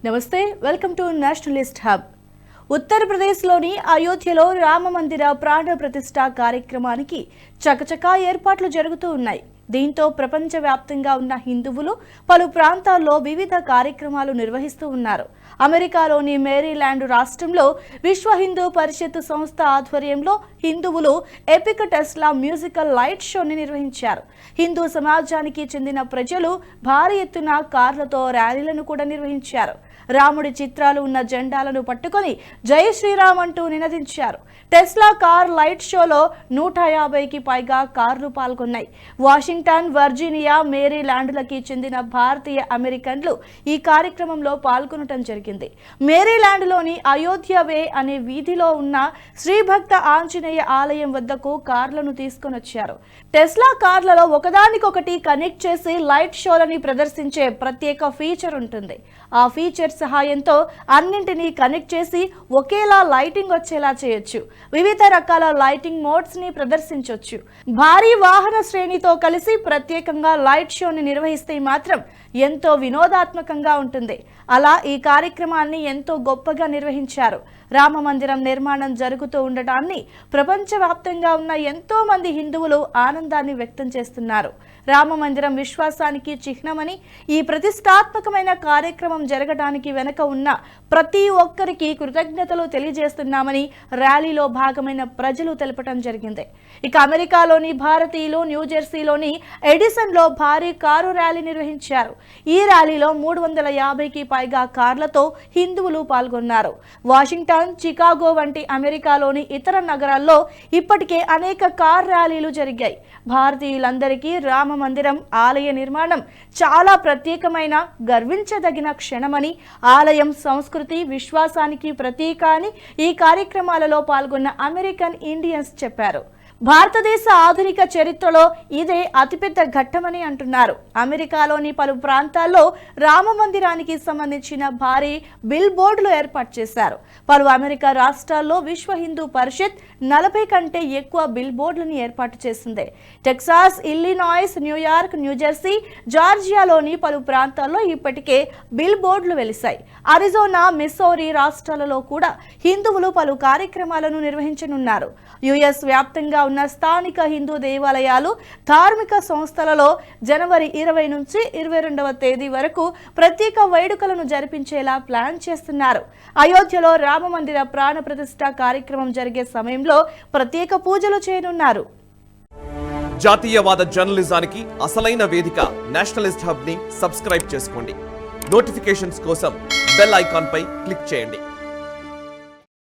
నమస్తే welcome to Nationalist hub. ఉత్తరప్రదేశ్లోని అయోధ్యలో రామ మందిర ప్రాణ ప్రతిష్ఠ కార్యక్రమానికి చకచకా ఏర్పాట్లు జరుగుతూ ఉన్నాయి. దీంతో ప్రపంచవ్యాప్తంగా ఉన్న హిందువులు పలు ప్రాంతాల్లో వివిధ కార్యక్రమాలు నిర్వహిస్తూ ఉన్నారు. అమెరికాలోని మేరీల్యాండ్ రాష్ట్రంలో విశ్వ హిందూ పరిషత్ సంస్థ ఆధ్వర్యంలో హిందువులు ఎపిక్ టెస్లా మ్యూజికల్ లైట్ షోని నిర్వహించారు. హిందూ సమాజానికి చెందిన ప్రజలు భారీ ఎత్తున కార్లతో ర్యాలీలను కూడా నిర్వహించారు. రాముడి చిత్రాలు ఉన్న జెండాలను పట్టుకొని జై శ్రీరామ్ అంటూ నినదించారు. టెస్లా కార్ లైట్ షోలో 150కి పైగా కార్లు పాల్గొన్నాయి. వాషింగ్టన్, వర్జీనియా, మేరీల్యాండ్లకి చెందిన భారతీయ అమెరికన్లు ఈ కార్యక్రమంలో పాల్గొనడం జరిగింది. మేరీల్యాండ్లోని అయోధ్య వే అనే వీధిలో ఉన్న శ్రీభక్త ఆంజనేయ ఆలయం వద్దకు కార్లను తీసుకొని వచ్చారు. టెస్లా కార్లలో ఒకదానికొకటి కనెక్ట్ చేసి లైట్ షోలని ప్రదర్శించే ప్రత్యేక ఫీచర్ ఉంటుంది. ఆ ఫీచర్ సహాయంతో అన్నింటినీ కనెక్ట్ చేసి ఒకేలా లైటింగ్ వచ్చేలా చేయొచ్చు. వివిధ రకాల లైటింగ్ మోడ్స్ ని ప్రదర్శించవచ్చు. భారీ వాహన శ్రేణితో కలిసి ప్రత్యేకంగా లైట్ షోని నిర్వహిస్తే మాత్రం ఎంతో వినోదాత్మకంగా ఉంటుంది. అలా ఈ కార్యక్రమాన్ని ఎంతో గొప్పగా నిర్వహించారు. రామ మందిరం నిర్మాణం జరుగుతూ ఉండటాన్ని ప్రపంచవ్యాప్తంగా ఉన్న ఎంతో మంది హిందువులు ఆనందాన్ని వ్యక్తం చేస్తున్నారు. రామ మందిరం విశ్వాసానికి చిహ్నమని, ఈ ప్రతిష్టాత్మకమైన కార్యక్రమం జరగడానికి వెనుక ఉన్న ప్రతి ఒక్కరికి కృతజ్ఞతలు తెలియజేస్తున్నామని ర్యాలీలో భాగమైన ప్రజలు తెలపడం జరిగింది. ఇక అమెరికాలోని భారతీయులు న్యూజెర్సీలోని ఎడిసన్లో భారీ కారు ర్యాలీ నిర్వహించారు. ఈ ర్యాలీలో 350కి పైగా కార్లతో హిందువులు పాల్గొన్నారు. వాషింగ్టన్, చికాగో వంటి అమెరికాలోని ఇతర నగరాల్లో ఇప్పటికే అనేక కార్ ర్యాలీలు జరిగాయి. భారతీయులందరికీ రామ మందిరం ఆలయ నిర్మాణం చాలా ప్రత్యేకమైన, గర్వించదగిన క్షణమని, ఆలయం సంస్కృతి, విశ్వాసానికి ప్రతీక అని ఈ కార్యక్రమాలలో పాల్గొన్న అమెరికన్ ఇండియన్స్ చెప్పారు. భారతదేశ ఆధునిక చరిత్రలో ఇదే అతిపెద్ద ఘట్టమని అంటున్నారు. అమెరికాలోని పలు ప్రాంతాల్లో రామ మందిరానికి సంబంధించిన భారీ బిల్ బోర్డులు ఏర్పాటు చేశారు. పలు అమెరికా రాష్ట్రాల్లో విశ్వ హిందూ పరిషత్ 40 కంటే ఎక్కువ బిల్ బోర్డులను ఏర్పాటు చేసింది. టెక్సాస్, ఇల్లినాయిస్, న్యూయార్క్, న్యూజెర్సీ, జార్జియాలోని పలు ప్రాంతాల్లో ఇప్పటికే బిల్ బోర్డులు వెలిశాయి. అరిజోనా, మిస్సౌరీ రాష్ట్రాలలో కూడా హిందువులు పలు కార్యక్రమాలను నిర్వహించనున్నారు. యుఎస్ వ్యాప్తంగా ఉన్న స్థానిక హిందూ దేవాలయాలు, ధార్మిక సంస్థలలో జనవరి 20 నుంచి 22వ తేదీ వరకు ప్రత్యేక వేడుకలను జరిపించేలా ప్లాన్ చేస్తున్నారు. అయోధ్యలో రామ మందిర ప్రాణ ప్రతిష్ఠ కార్యక్రమం జరిగే సమయంలో ప్రత్యేక పూజలు చేయనున్నారు. జాతీయవాద జర్నలిజానికి అసలైన వేదిక నేషనలిస్ట్ హబ్ ని సబ్స్క్రైబ్ చేసుకోండి. నోటిఫికేషన్స్ కోసం బెల్ ఐకాన్ పై క్లిక్ చేయండి.